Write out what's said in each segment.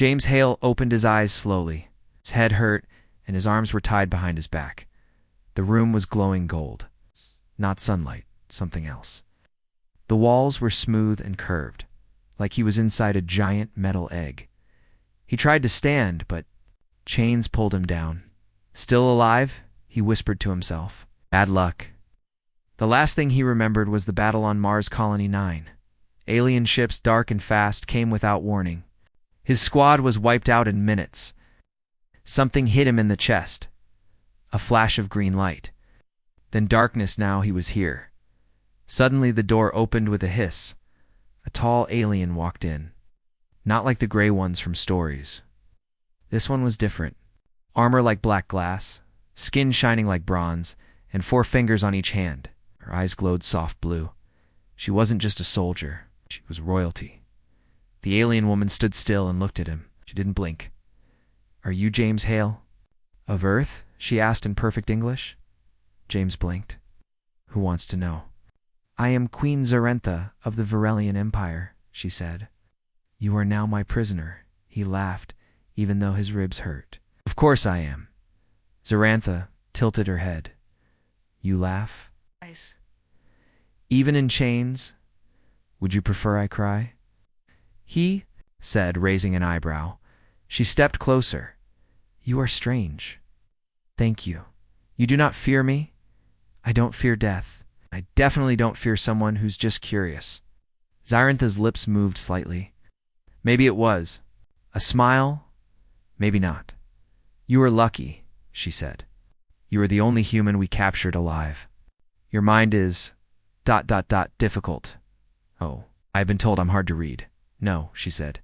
James Hale opened his eyes slowly. His head hurt, and his arms were tied behind his back. The room was glowing gold. Not sunlight, something else. The walls were smooth and curved, like he was inside a giant metal egg. He tried to stand, but chains pulled him down. Still alive, he whispered to himself. Bad luck. The last thing he remembered was the battle on Mars Colony 9. Alien ships, dark and fast, came without warning. His squad was wiped out in minutes. Something hit him in the chest. A flash of green light. Then darkness. Now he was here. Suddenly the door opened with a hiss. A tall alien walked in. Not like the gray ones from Stories. This one was different. Armor like black glass, skin shining like bronze, and 4 fingers on each hand. Her eyes glowed soft blue. She wasn't just a soldier. She was royalty. The alien woman stood still and looked at him. She didn't blink. Are you James Hale? Of Earth? She asked in perfect English. James blinked. Who wants to know? I am Queen Zarentha of the Varelian Empire, she said. You are now my prisoner. He laughed, even though his ribs hurt. Of course I am. Zarentha tilted her head. You laugh? Even in chains? Would you prefer I cry? He said, raising an eyebrow. She stepped closer. You are strange. Thank you. You do not fear me? I don't fear death. I definitely don't fear someone who's just curious. Zarentha's lips moved slightly. Maybe it was. A smile? Maybe not. You are lucky, she said. You are the only human we captured alive. Your mind is... difficult. Oh, I've been told I'm hard to read. No, she said.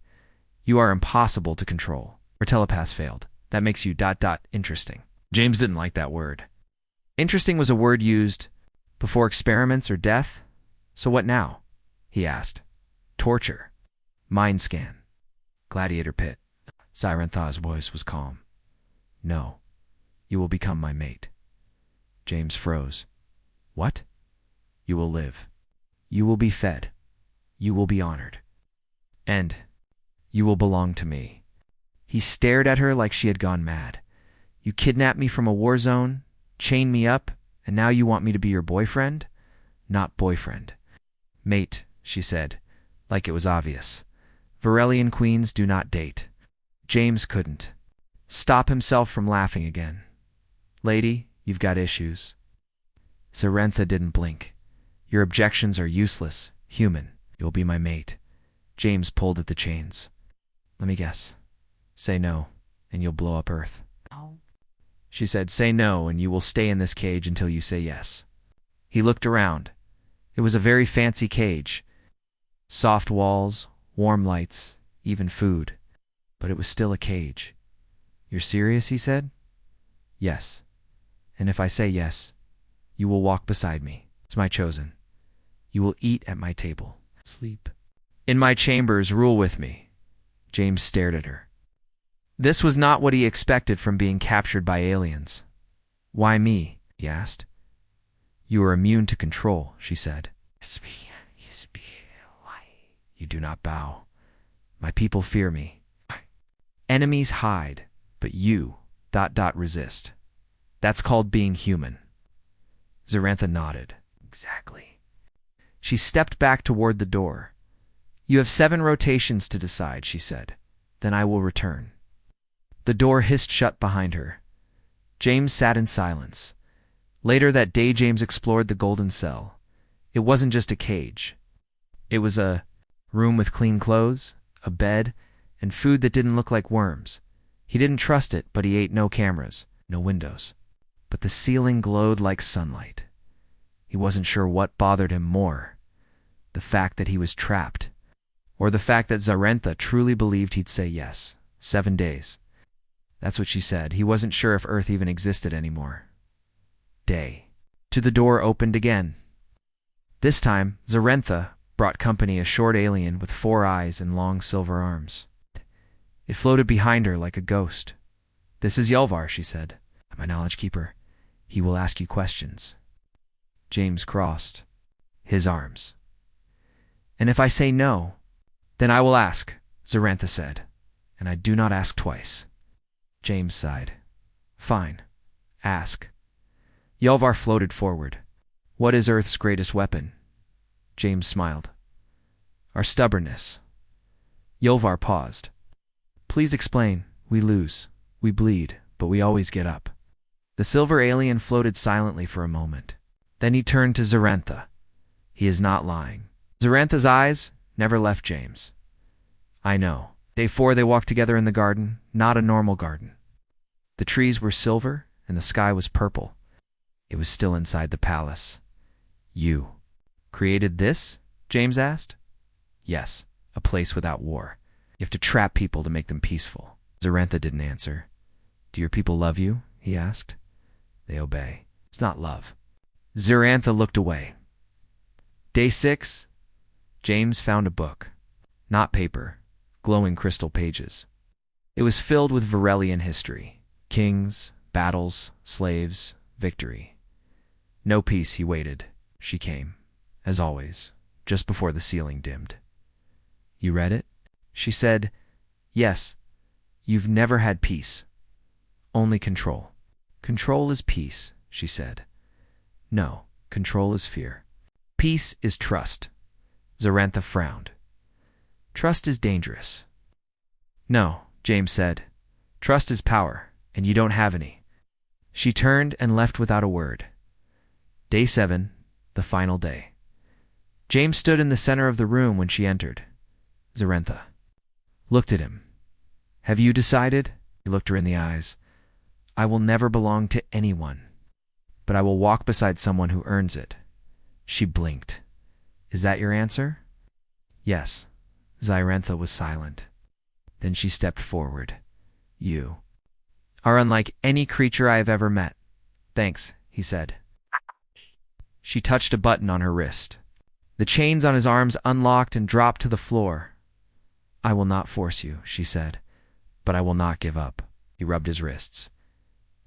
You are impossible to control. Her telepath failed. That makes you... interesting. James didn't like that word. Interesting was a word used before experiments or death. So what now? He asked. Torture. Mind scan. Gladiator pit. Zarentha's voice was calm. No. You will become my mate. James froze. What? You will live. You will be fed. You will be honored. And you will belong to me. He stared at her like she had gone mad. You kidnapped me from a war zone, chained me up, and now you want me to be your boyfriend? Not boyfriend. Mate, she said, like it was obvious. Varelian queens do not date. James couldn't stop himself from laughing again. Lady, you've got issues. Zarentha didn't blink. Your objections are useless. Human. You'll be my mate. James pulled at the chains. Let me guess. Say no, and you'll blow up Earth. No. She said, say no, and you will stay in this cage until you say yes. He looked around. It was a very fancy cage. Soft walls, warm lights, even food. But it was still a cage. You're serious, he said? Yes. And if I say yes, you will walk beside me. It's my chosen. You will eat at my table. Sleep. In my chambers, rule with me. James stared at her. This was not what he expected from being captured by aliens. Why me? He asked. You are immune to control, she said. You do not bow. My people fear me. Enemies hide, but you... resist. That's called being human. Zarentha nodded. Exactly. She stepped back toward the door. You have 7 rotations to decide, she said. Then I will return. The door hissed shut behind her. James sat in silence. Later that day, James explored the golden cell. It wasn't just a cage. It was a room with clean clothes, a bed, and food that didn't look like worms. He didn't trust it, but he ate no cameras, no windows. But the ceiling glowed like sunlight. He wasn't sure what bothered him more, the fact that he was trapped, or the fact that Zarentha truly believed he'd say yes. 7 days. That's what she said. He wasn't sure if Earth even existed anymore. Day. The door opened again. This time, Zarentha brought company, a short alien with 4 eyes and long silver arms. It floated behind her like a ghost. This is Yelvar, she said. My knowledge keeper. He will ask you questions. James crossed his arms. And if I say no, then I will ask, Zarentha said. and I do not ask twice. James sighed. Fine. Ask. Yelvar floated forward. What is Earth's greatest weapon? James smiled. Our stubbornness. Yelvar paused. Please explain. We lose. We bleed, but we always get up. The silver alien floated silently for a moment. Then he turned to Zarantha. He is not lying. Zarantha's eyes never left James. I know. Day 4 they walked together in the garden, not a normal garden. The trees were silver and the sky was purple. It was still inside the palace. You created this? James asked. Yes, a place without war. You have to trap people to make them peaceful. Zarantha didn't answer. Do your people love you? He asked. They obey. It's not love. Zarantha looked away. Day 6, James found a book. Not paper, glowing crystal pages. It was filled with Varelian history. Kings, battles, slaves, victory. No peace, he waited. She came, as always, just before the ceiling dimmed. You read it? She said, Yes. You've never had peace. Only control. Control is peace, she said. No, control is fear. Peace is trust. Zarantha frowned. Trust is dangerous. No, James said. Trust is power, and you don't have any. She turned and left without a word. Day 7, the final day. James stood in the center of the room when she entered. Zarantha looked at him. Have you decided? He looked her in the eyes. I will never belong to anyone, but I will walk beside someone who earns it. She blinked. Is that your answer? Yes. Zarantha was silent. Then she stepped forward. You are unlike any creature I have ever met. Thanks, he said. She touched a button on her wrist. The chains on his arms unlocked and dropped to the floor. I will not force you, she said, but I will not give up. He rubbed his wrists.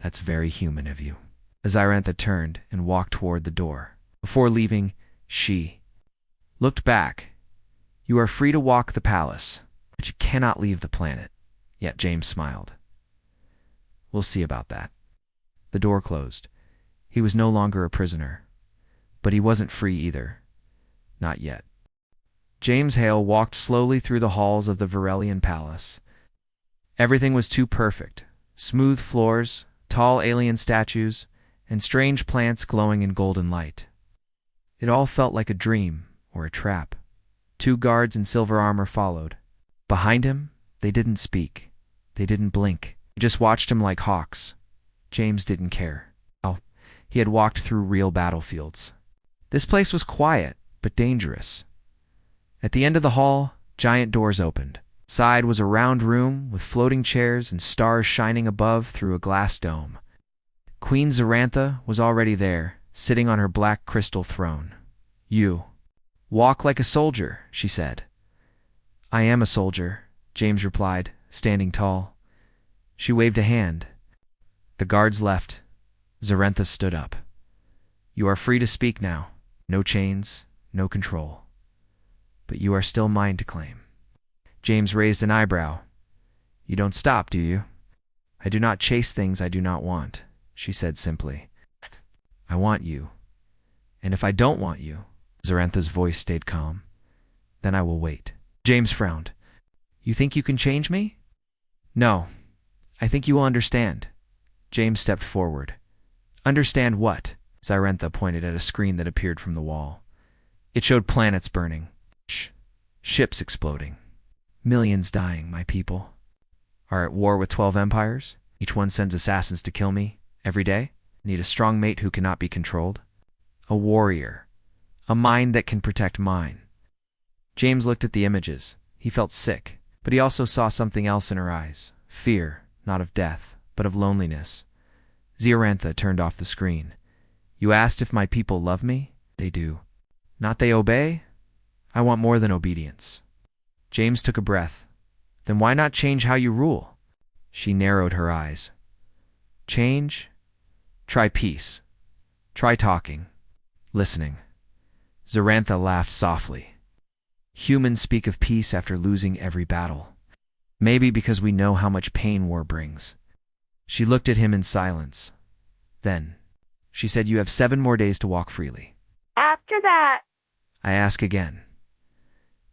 That's very human of you. Zarantha turned and walked toward the door. Before leaving, she looked back. You are free to walk the palace, but you cannot leave the planet. Yet James smiled. We'll see about that. The door closed. He was no longer a prisoner, but he wasn't free either. Not yet. James Hale walked slowly through the halls of the Varelian palace. Everything was too perfect. Smooth floors, tall alien statues, and strange plants glowing in golden light. It all felt like a dream or a trap. 2 guards in silver armor followed. Behind him, they didn't speak. They didn't blink. They just watched him like hawks. James didn't care. Oh, he had walked through real battlefields. This place was quiet, but dangerous. At the end of the hall, giant doors opened. Inside was a round room with floating chairs and stars shining above through a glass dome. Queen Zarantha was already there, sitting on her black crystal throne. You walk like a soldier, she said. I am a soldier, James replied, standing tall. She waved a hand. The guards left. Zarantha stood up. You are free to speak now. No chains, no control. But you are still mine to claim. James raised an eyebrow. You don't stop, do you? I do not chase things I do not want, she said simply. I want you. And if I don't want you, Zarantha's voice stayed calm, then I will wait. James frowned. You think you can change me? No. I think you will understand. James stepped forward. Understand what? Zarantha pointed at a screen that appeared from the wall. It showed planets burning. Ships exploding. Millions dying, my people. Are at war with 12 empires. Each one sends assassins to kill me, every day. Need a strong mate who cannot be controlled. A warrior. A mind that can protect mine. James looked at the images. He felt sick, but he also saw something else in her eyes. Fear, not of death, but of loneliness. Zarantha turned off the screen. You asked if my people love me? They do. Not they obey? I want more than obedience. James took a breath. Then why not change how you rule? She narrowed her eyes. Change? Try peace. Try talking. Listening. Zarantha laughed softly. Humans speak of peace after losing every battle. Maybe because we know how much pain war brings. She looked at him in silence. Then, she said, you have 7 more days to walk freely. After that, I ask again.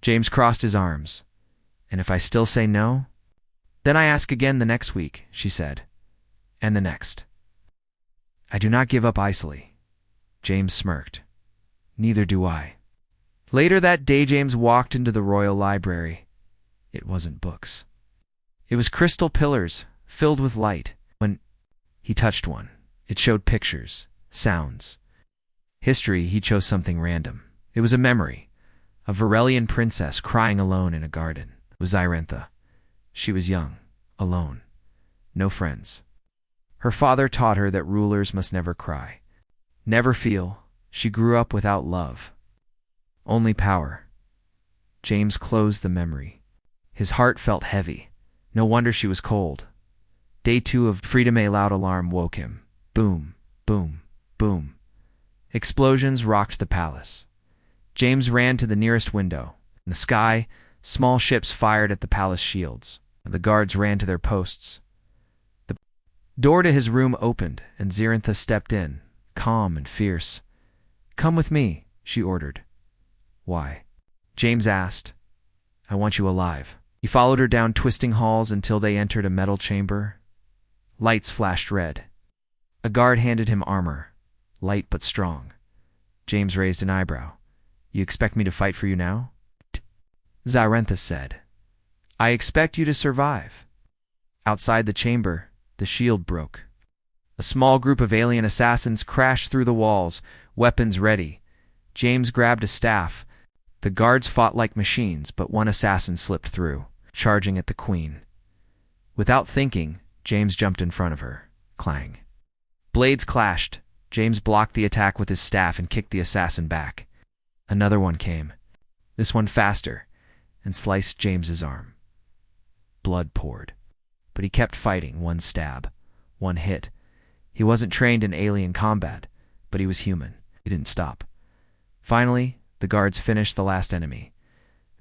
James crossed his arms. And if I still say no? Then I ask again the next week, she said. And the next. I do not give up easily. James smirked. Neither do I. Later that day, James walked into the Royal Library. It wasn't books. It was crystal pillars filled with light. When he touched one, it showed pictures, sounds. History, he chose something random. It was a memory. A Varelian princess crying alone in a garden. It was Zyrentha. She was young, alone, no friends. Her father taught her that rulers must never cry, never feel. She grew up without love, only power. James closed the memory. His heart felt heavy. No wonder she was cold. Day 2 of freedom. A loud alarm woke him. Boom, boom, boom. Explosions rocked the palace. James ran to the nearest window. In the sky, small ships fired at the palace shields. The guards ran to their posts. The door to his room opened, and Zyrentha stepped in, calm and fierce. Come with me, she ordered. Why? James asked. I want you alive. He followed her down twisting halls until they entered a metal chamber. Lights flashed red. A guard handed him armor, light but strong. James raised an eyebrow. You expect me to fight for you now? Zyrentha said. I expect you to survive. Outside the chamber, the shield broke. A small group of alien assassins crashed through the walls, weapons ready. James grabbed a staff. The guards fought like machines, but one assassin slipped through, charging at the queen. Without thinking, James jumped in front of her. Clang. Blades clashed. James blocked the attack with his staff and kicked the assassin back. Another one came, this one faster, and sliced James's arm. Blood poured. But he kept fighting, one stab, one hit. He wasn't trained in alien combat, but he was human. He didn't stop. Finally, the guards finished the last enemy.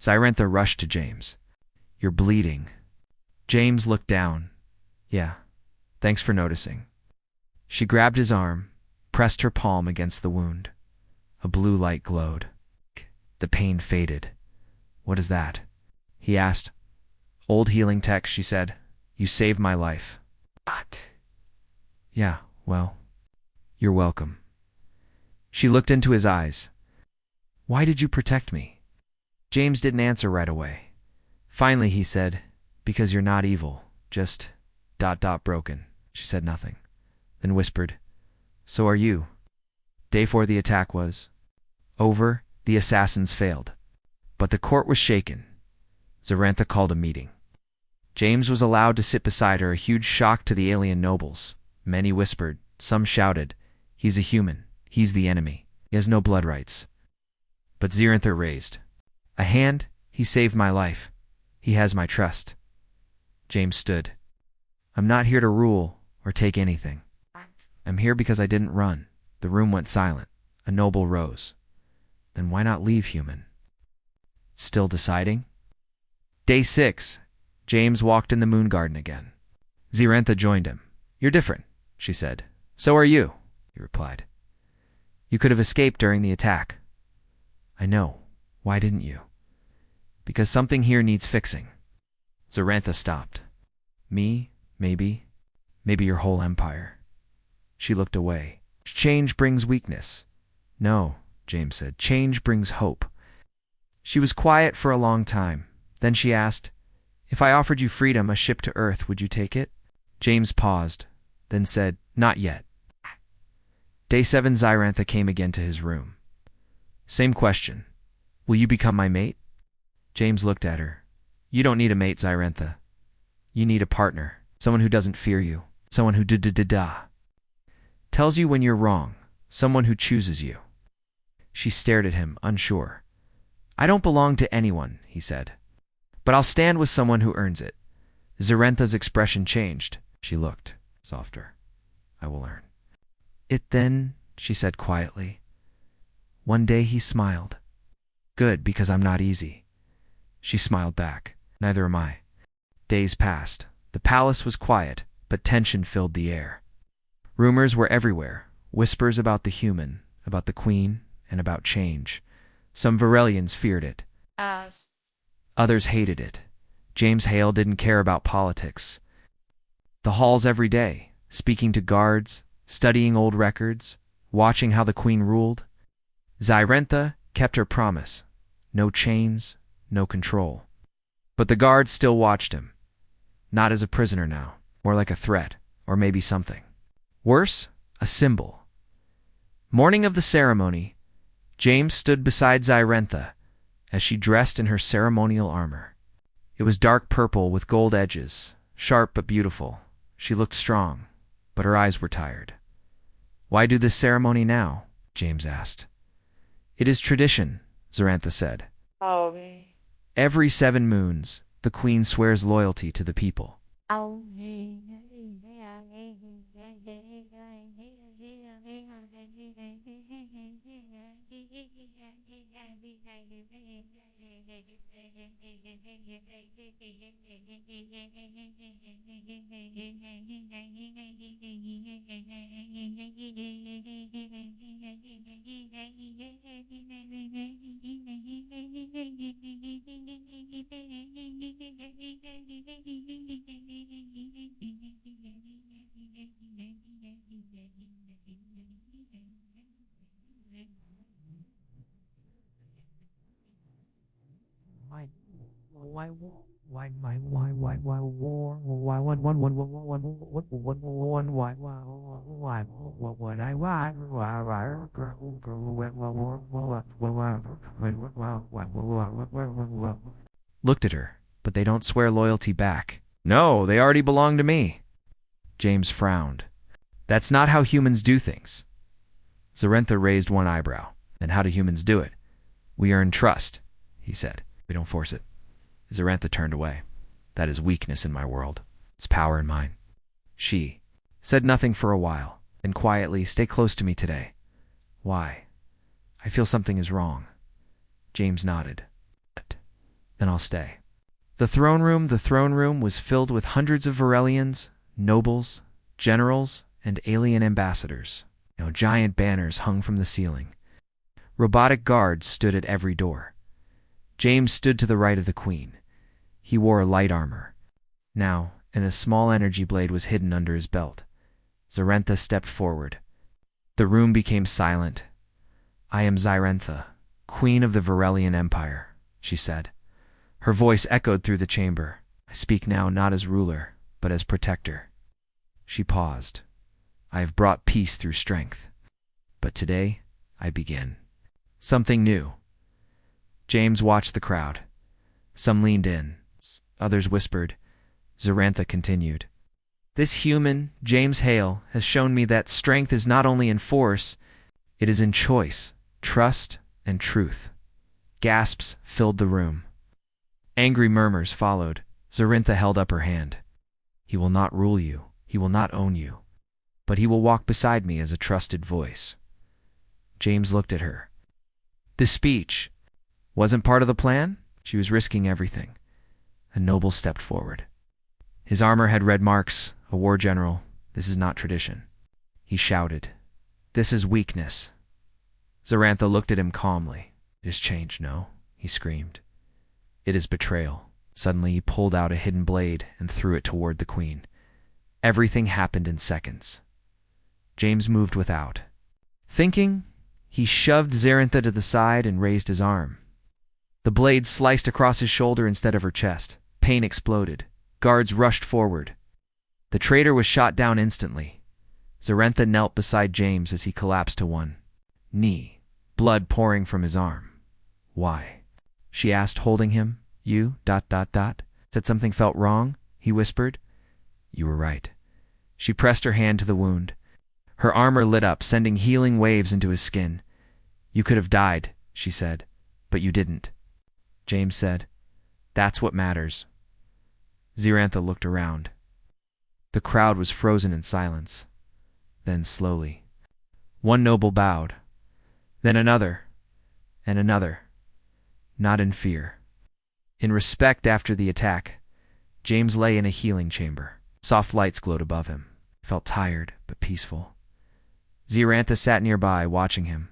Zyrentha rushed to James. You're bleeding. James looked down. Yeah, thanks for noticing. She grabbed his arm, pressed her palm against the wound. A blue light glowed. The pain faded. What is that? He asked. Old healing tech, she said. You saved my life. What? Yeah, well, you're welcome. She looked into his eyes. Why did you protect me? James didn't answer right away. Finally, he said, because you're not evil, just ... broken. She said nothing, then whispered, so are you. Day 4 the attack was over. The assassins failed. But the court was shaken. Zyrentha called a meeting. James was allowed to sit beside her, a huge shock to the alien nobles. Many whispered, some shouted, he's a human, he's the enemy, he has no blood rights. But Zyrentha raised a hand. He saved my life. He has my trust. James stood. I'm not here to rule or take anything. I'm here because I didn't run. The room went silent. A noble rose. Then why not leave, human? Still deciding? Day 6. James walked in the moon garden again. Zyrentha joined him. You're different, she said. So are you, he replied. You could have escaped during the attack. I know. Why didn't you? Because something here needs fixing. Zyrentha stopped. Me? Maybe. Maybe your whole empire. She looked away. Change brings weakness. No, James said. Change brings hope. She was quiet for a long time. Then she asked, if I offered you freedom, a ship to Earth, would you take it? James paused, then said, not yet. Day 7 Zyrentha came again to his room. Same question. Will you become my mate? James looked at her. You don't need a mate, Zyrentha. You need a partner. Someone who doesn't fear you. Someone who tells you when you're wrong. Someone who chooses you. She stared at him, unsure. I don't belong to anyone, he said. But I'll stand with someone who earns it. Zyrentha's expression changed. She looked softer. I will earn it then, she said quietly. One day he smiled. Good, because I'm not easy. She smiled back. Neither am I. Days passed. The palace was quiet, but tension filled the air. Rumors were everywhere, whispers about the human, about the queen, and about change. Some Varelians feared it. As Others hated it. James Hale didn't care about politics. The halls every day, speaking to guards, studying old records, watching how the queen ruled. Zyrentha kept her promise. No chains, no control. But the guards still watched him. Not as a prisoner now, more like a threat, or maybe something. Worse, a symbol. Morning of the ceremony, James stood beside Zyrentha as she dressed in her ceremonial armor. It was dark purple with gold edges, sharp but beautiful. She looked strong, but her eyes were tired. "Why do this ceremony now?" James asked. "It is tradition," Zyrentha said. oh, "Every 7 moons, the queen swears loyalty to the people." oh, Looked at her, but they don't swear loyalty back. "No, they already belong to me." James frowned. "That's not how humans do things." Zyrentha raised one eyebrow. "Then how do humans do it?" "We earn trust," he said. "We don't force it." Zyrentha turned away. "That is weakness in my world. It's power in mine." She said nothing for a while, then quietly, "Stay close to me today." "Why?" "I feel something is wrong." James nodded. "Then I'll stay." The throne room was filled with hundreds of Varelians, nobles, generals, and alien ambassadors. Giant banners hung from the ceiling. Robotic guards stood at every door. James stood to the right of the queen. He wore light armor. Now, and a small energy blade was hidden under his belt. Zyrentha stepped forward. The room became silent. "I am Zyrentha, queen of the Varelian Empire," she said. Her voice echoed through the chamber. "I speak now not as ruler, but as protector." She paused. "I have brought peace through strength. But today, I begin something new." James watched the crowd. Some leaned in. Others whispered. Zyrentha continued. "This human, James Hale, has shown me that strength is not only in force, it is in choice, trust, and truth." Gasps filled the room. Angry murmurs followed. Zyrentha held up her hand. "He will not rule you. He will not own you. But he will walk beside me as a trusted voice." James looked at her. This speech wasn't part of the plan. She was risking everything. A noble stepped forward. His armor had red marks, a war general. "This is not tradition." He shouted. "This is weakness." Zyrentha looked at him calmly. "It is change, no?" he screamed. "It is betrayal." Suddenly he pulled out a hidden blade and threw it toward the queen. Everything happened in seconds. James moved without thinking. He shoved Zyrentha to the side and raised his arm. The blade sliced across his shoulder instead of her chest. Pain exploded. Guards rushed forward. The traitor was shot down instantly. Zyrentha knelt beside James as he collapsed to one knee, blood pouring from his arm. "Why?" she asked, holding him. "You, ... said something felt wrong," he whispered. "You were right." She pressed her hand to the wound. Her armor lit up, sending healing waves into his skin. "You could have died," she said, "but you didn't." James said, "That's what matters." Zyrentha looked around. The crowd was frozen in silence. Then slowly, one noble bowed, then another, and another. Not in fear. In respect after the attack, James lay in a healing chamber. Soft lights glowed above him. He felt tired, but peaceful. Zarantha sat nearby, watching him.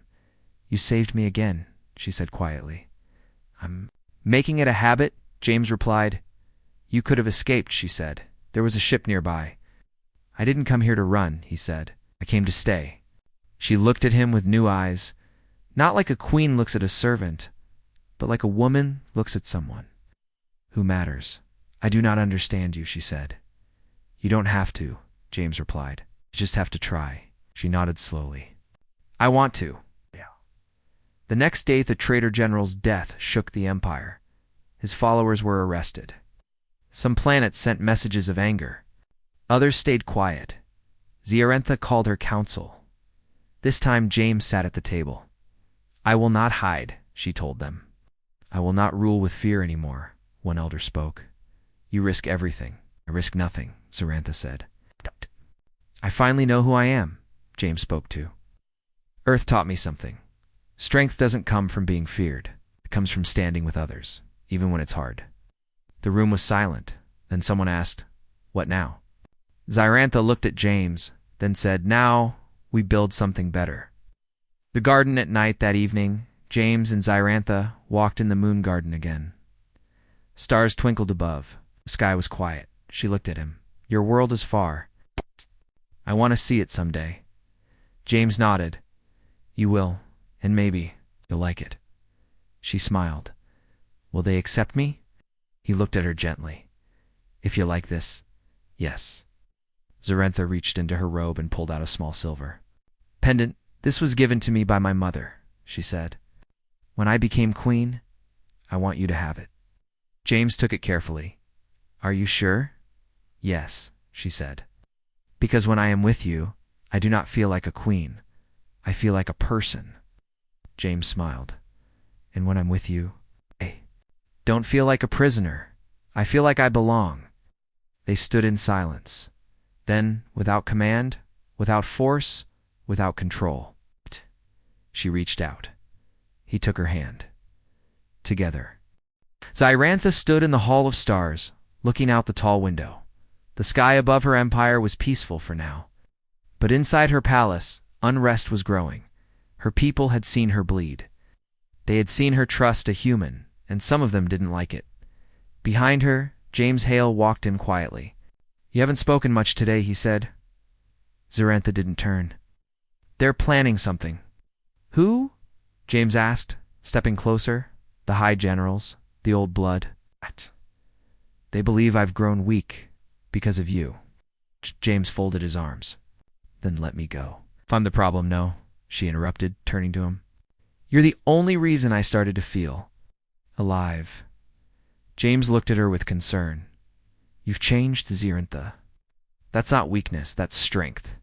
"You saved me again," she said quietly. "I'm making it a habit," James replied. "You could have escaped," she said. "There was a ship nearby." "I didn't come here to run," he said. "I came to stay." She looked at him with new eyes, not like a queen looks at a servant, but like a woman looks at someone who matters. "I do not understand you," she said. "You don't have to," James replied. "You just have to try." She nodded slowly. "I want to." The next day, the traitor general's death shook the empire. His followers were arrested. Some planets sent messages of anger. Others stayed quiet. Zarantha called her council. This time James sat at the table. "I will not hide," she told them. "I will not rule with fear anymore," one elder spoke. "You risk everything." "I risk nothing," Zarantha said. "I finally know who I am," James spoke to. "Earth taught me something. Strength doesn't come from being feared. It comes from standing with others, even when it's hard." The room was silent. Then someone asked, "What now?" Zarantha looked at James, then said, "Now we build something better." The garden at night that evening, James and Zarantha walked in the moon garden again. Stars twinkled above. The sky was quiet. She looked at him. "Your world is far. I want to see it someday." James nodded. "You will, and maybe you'll like it." She smiled. "Will they accept me?" He looked at her gently. "If you like this, yes." Zarantha reached into her robe and pulled out a small silver pendant. "This was given to me by my mother," she said. "When I became queen, I want you to have it." James took it carefully. "Are you sure?" "Yes," she said. "Because when I am with you, I do not feel like a queen. I feel like a person." James smiled. "And when I'm with you, I don't feel like a prisoner. I feel like I belong." They stood in silence. Then, without command, without force, without control, she reached out. He took her hand. Together. Zarantha stood in the Hall of Stars, looking out the tall window. The sky above her empire was peaceful for now. But inside her palace, unrest was growing. Her people had seen her bleed. They had seen her trust a human, and some of them didn't like it. Behind her, James Hale walked in quietly. "You haven't spoken much today," he said. Zarantha didn't turn. "They're planning something." "Who?" James asked, stepping closer. "The high generals, the old blood. They believe I've grown weak because of you." James folded his arms. "Then let me go." "If I'm the problem, no," she interrupted, turning to him. "You're the only reason I started to feel alive." James looked at her with concern. "You've changed, Zarantha. That's not weakness, that's strength.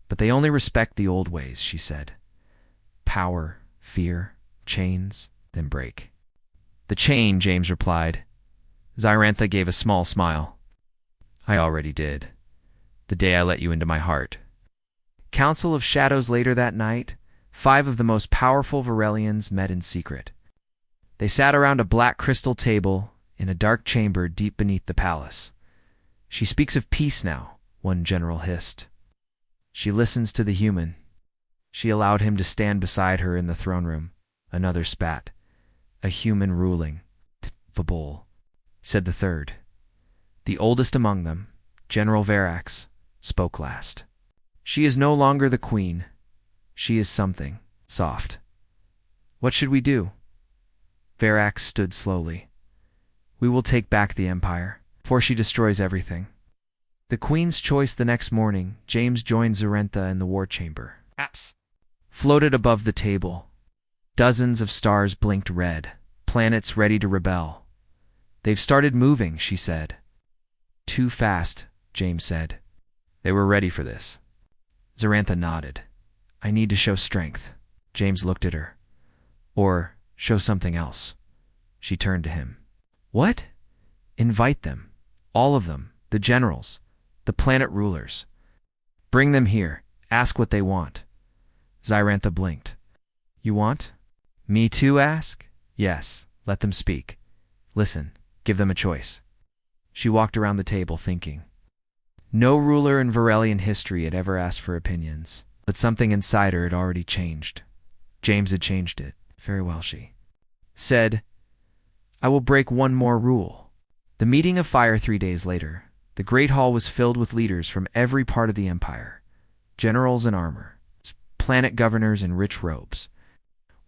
But they only respect the old ways," she said. "Power, fear, chains, then break." "The chain," James replied. Zarantha gave a small smile. "I already did. The day I let you into my heart." Council of Shadows later that night, 5 of the most powerful Varelians met in secret. They sat around a black crystal table in a dark chamber deep beneath the palace. "She speaks of peace now," one general hissed. "She listens to the human." She allowed him to stand beside her in the throne room. Another spat. "A human ruling. Vabol," said the third. The oldest among them, General Verax, spoke last. "She is no longer the queen. She is something soft. What should we do?" Verax stood slowly. "We will take back the empire, before she destroys everything." The queen's choice. The next morning, James joined Zarantha in the war chamber. Apps floated above the table. Dozens of stars blinked red, planets ready to rebel. "They've started moving," she said. "Too fast," James said. "They were ready for this." Zarantha nodded. "I need to show strength." James looked at her. "Or show something else." She turned to him. "What?" "Invite them. All of them. The generals. The planet rulers. Bring them here. Ask what they want." Zarantha blinked. "You want me to ask?" "Yes. Let them speak. Listen. Give them a choice." She walked around the table thinking. No ruler in Varelian history had ever asked for opinions, but something inside her had already changed. James had changed it. Very well, she said. I will break one more rule. The meeting of fire 3 days later. The great hall was filled with leaders from every part of the empire. Generals in armor, planet governors in rich robes.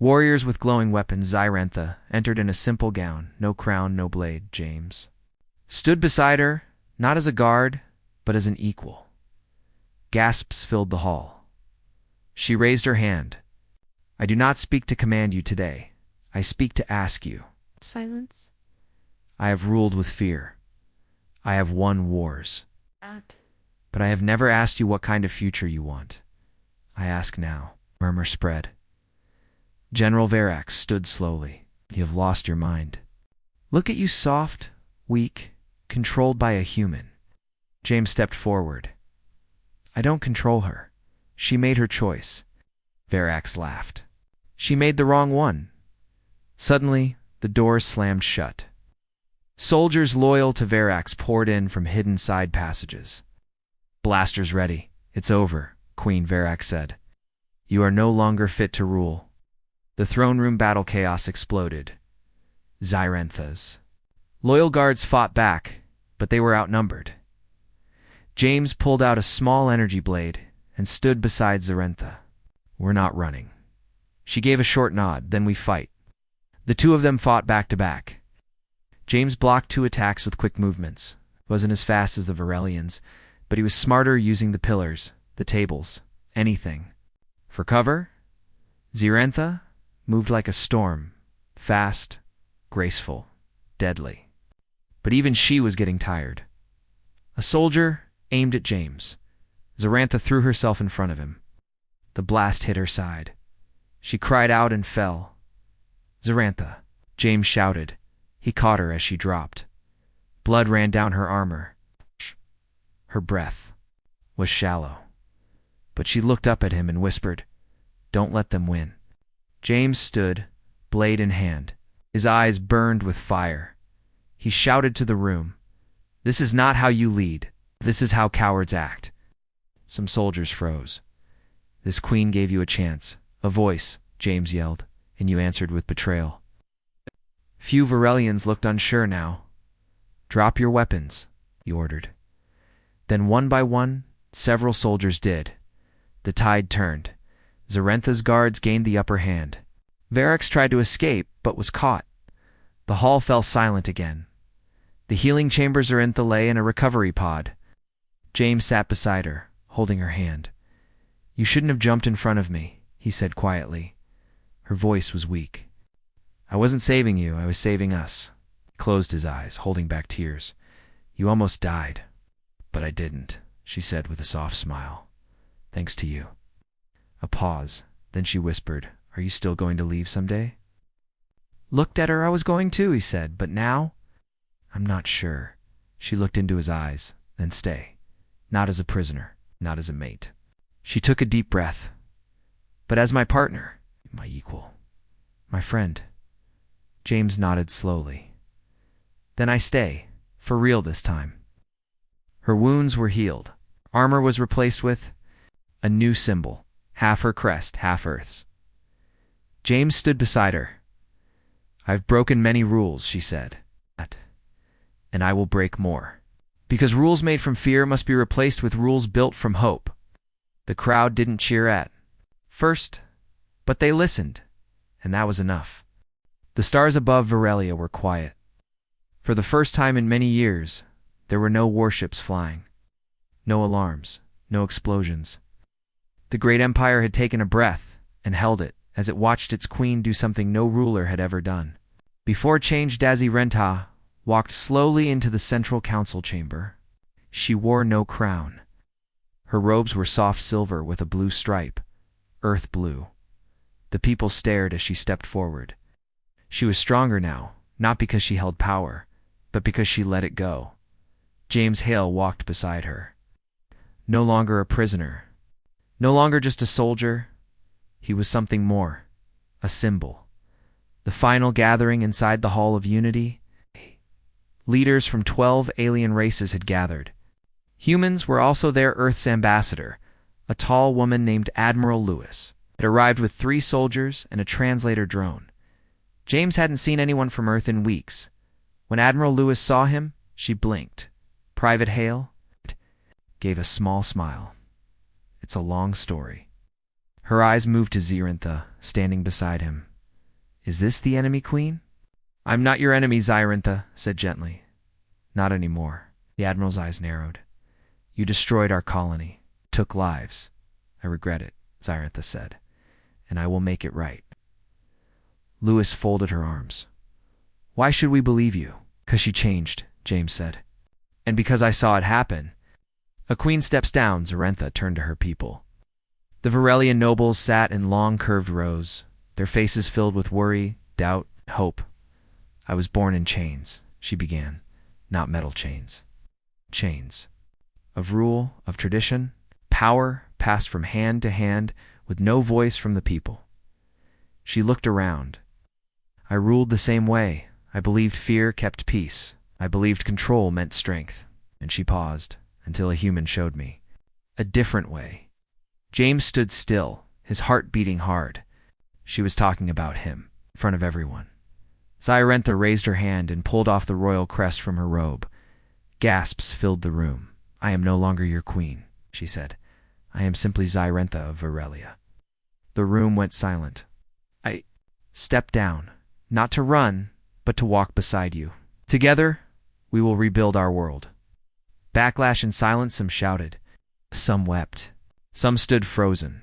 Warriors with glowing weapons. Zyrantha entered in a simple gown, no crown, no blade. James stood beside her, not as a guard, but as an equal. Gasps filled the hall. She raised her hand. I do not speak to command you today. I speak to ask you. Silence. I have ruled with fear. I have won wars. But I have never asked you what kind of future you want. I ask now. Murmur spread. General Verax stood slowly. You have lost your mind. Look at you, soft, weak, controlled by a human. James stepped forward. I don't control her. She made her choice. Verax laughed. She made the wrong one. Suddenly, the doors slammed shut. Soldiers loyal to Verax poured in from hidden side passages. Blasters ready. It's over, Queen Verax said. You are no longer fit to rule. The throne room battle chaos exploded. Zyrantha's loyal guards fought back, but they were outnumbered. James pulled out a small energy blade and stood beside Zyrantha. We're not running. She gave a short nod, then we fight. The two of them fought back to back. James blocked 2 attacks with quick movements. Wasn't as fast as the Varelians, but he was smarter using the pillars, the tables, anything. For cover, Zyrantha moved like a storm, fast, graceful, deadly. But even she was getting tired. A soldier aimed at James. Zyrantha threw herself in front of him. The blast hit her side. She cried out and fell. Zyrantha, James shouted. He caught her as she dropped. Blood ran down her armor. Her breath was shallow. But she looked up at him and whispered, Don't let them win. James stood, blade in hand. His eyes burned with fire. He shouted to the room, This is not how you lead. This is how cowards act. Some soldiers froze. This queen gave you a chance, a voice, James yelled, and you answered with betrayal. Few Varelians looked unsure now. Drop your weapons, he ordered. Then one by one, several soldiers did. The tide turned. Zyrantha's guards gained the upper hand. Verax tried to escape, but was caught. The hall fell silent again. The healing chamber Zyrantha lay in a recovery pod. James sat beside her, holding her hand. You shouldn't have jumped in front of me, he said quietly. Her voice was weak. I wasn't saving you, I was saving us. He closed his eyes, holding back tears. You almost died. But I didn't, she said with a soft smile. Thanks to you. A pause. Then she whispered, Are you still going to leave someday? Looked at her, I was going to, he said, but now? I'm not sure. She looked into his eyes, then stay. Not as a prisoner, not as a mate. She took a deep breath. But as my partner, my equal, my friend. James nodded slowly. Then I stay, for real this time. Her wounds were healed. Armor was replaced with a new symbol, half her crest, half Earth's. James stood beside her. I've broken many rules, she said, and I will break more. Because rules made from fear must be replaced with rules built from hope. The crowd didn't cheer at first, but they listened, and that was enough. The stars above Varelia were quiet. For the first time in many years, there were no warships flying. No alarms, no explosions. The great empire had taken a breath and held it as it watched its queen do something no ruler had ever done. Before change, Zyrantha walked slowly into the central council chamber. She wore no crown. Her robes were soft silver with a blue stripe, earth blue. The people stared as she stepped forward. She was stronger now, not because she held power, but because she let it go. James Hale walked beside her. No longer a prisoner. No longer just a soldier. He was something more. A symbol. The final gathering inside the Hall of Unity. Leaders from 12 alien races had gathered. Humans were also there. Earth's ambassador, a tall woman named Admiral Lewis, had arrived with 3 soldiers and a translator drone. James hadn't seen anyone from Earth in weeks. When Admiral Lewis saw him, she blinked. Private Hale gave a small smile. It's a long story. Her eyes moved to Zyrintha, standing beside him. Is this the enemy queen? I'm not your enemy, Zyrintha said gently. Not anymore. The Admiral's eyes narrowed. You destroyed our colony, took lives. I regret it, Zyrintha said, and I will make it right. Lewis folded her arms. Why should we believe you? 'Cause she changed, James said. And because I saw it happen. A queen steps down, Zyrintha turned to her people. The Varelian nobles sat in long curved rows, their faces filled with worry, doubt, hope. I was born in chains, she began, not metal chains. Chains. Of rule, of tradition, power passed from hand to hand with no voice from the people. She looked around. I ruled the same way. I believed fear kept peace. I believed control meant strength. And she paused until a human showed me. A different way. James stood still, his heart beating hard. She was talking about him, in front of everyone. Zyrintha raised her hand and pulled off the royal crest from her robe. Gasps filled the room. I am no longer your queen, she said. I am simply Zyrintha of Varelia. The room went silent. I stepped down, not to run, but to walk beside you. Together, we will rebuild our world. Backlash and silence. Some shouted. Some wept. Some stood frozen.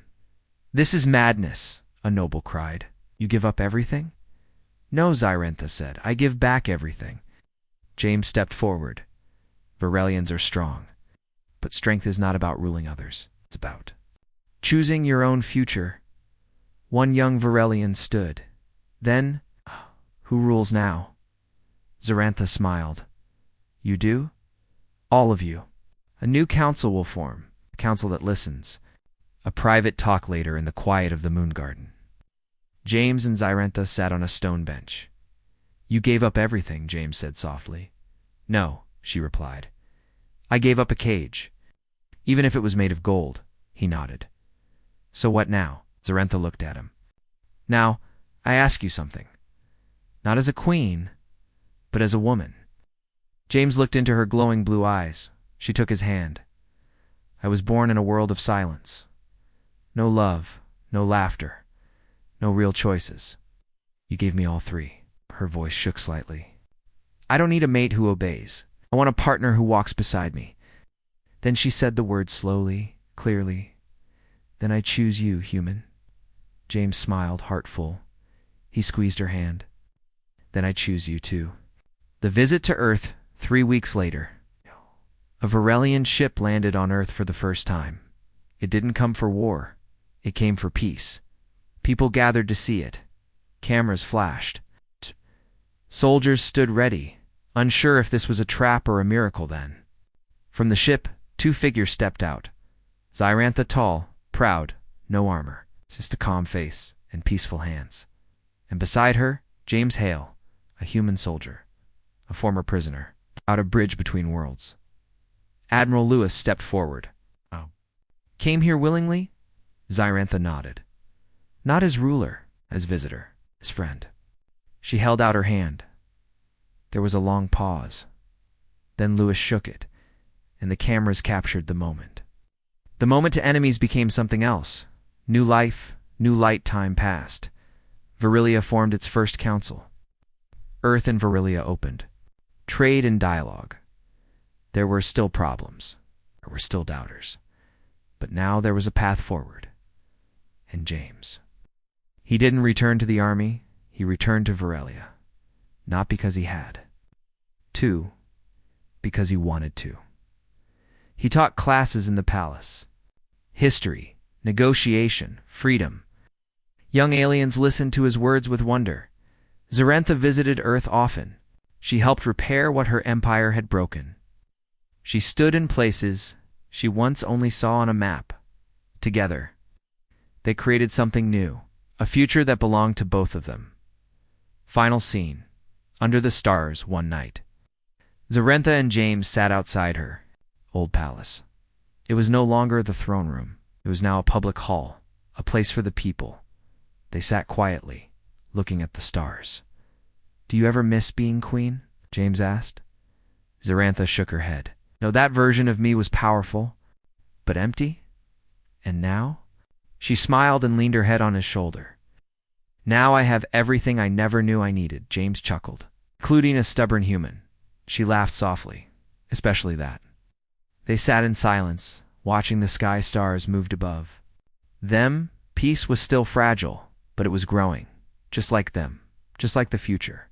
This is madness, a noble cried. You give up everything? No, Zyrintha said. I give back everything. James stepped forward. Varelians are strong. But strength is not about ruling others. It's about choosing your own future. One young Varelian stood. Then, who rules now? Zyrintha smiled. You do? All of you. A new council will form, a council that listens. A private talk later in the quiet of the moon garden. James and Zyrintha sat on a stone bench. You gave up everything, James said softly. No, she replied. I gave up a cage. Even if it was made of gold, he nodded. So what now? Zyrintha looked at him. Now, I ask you something. Not as a queen, but as a woman. James looked into her glowing blue eyes. She took his hand. I was born in a world of silence. No love, no laughter, no real choices. You gave me all 3. Her voice shook slightly. I don't need a mate who obeys. I want a partner who walks beside me. Then she said the words slowly, clearly. Then I choose you, human. James smiled, heart full. He squeezed her hand. Then I choose you too. The visit to Earth, 3 weeks later. A Varelian ship landed on Earth for the first time. It didn't come for war. It came for peace. People gathered to see it. Cameras flashed. Soldiers stood ready, unsure if this was a trap or a miracle then. From the ship, 2 figures stepped out. Zyrintha tall, proud, no armor, just a calm face and peaceful hands. And beside her, James Hale, a human soldier, a former prisoner, out a bridge between worlds. Admiral Lewis stepped forward. Came here willingly? Zyrintha nodded. Not as ruler, as visitor, as friend. She held out her hand. There was a long pause. Then Lewis shook it, and the cameras captured the moment. The moment to enemies became something else. New life, new light. Time passed. Varelia formed its first council. Earth and Varelia opened. Trade and dialogue. There were still problems. There were still doubters. But now there was a path forward. And James. He didn't return to the army. He returned to Varelia. Not because he had to, because he wanted to. He taught classes in the palace. History, negotiation, freedom. Young aliens listened to his words with wonder. Zyrintha visited Earth often. She helped repair what her empire had broken. She stood in places she once only saw on a map. Together, they created something new, a future that belonged to both of them. Final scene. Under the stars one night. Zarentha and James sat outside her old palace. It was no longer the throne room. It was now a public hall, a place for the people. They sat quietly, looking at the stars. "Do you ever miss being queen?" James asked. Zarantha shook her head. "No, that version of me was powerful, but empty. And now?" She smiled and leaned her head on his shoulder. "Now I have everything I never knew I needed," James chuckled, "including a stubborn human." She laughed softly, especially that. They sat in silence, watching the sky stars moved above. Peace was still fragile, but it was growing, just like them, just like the future.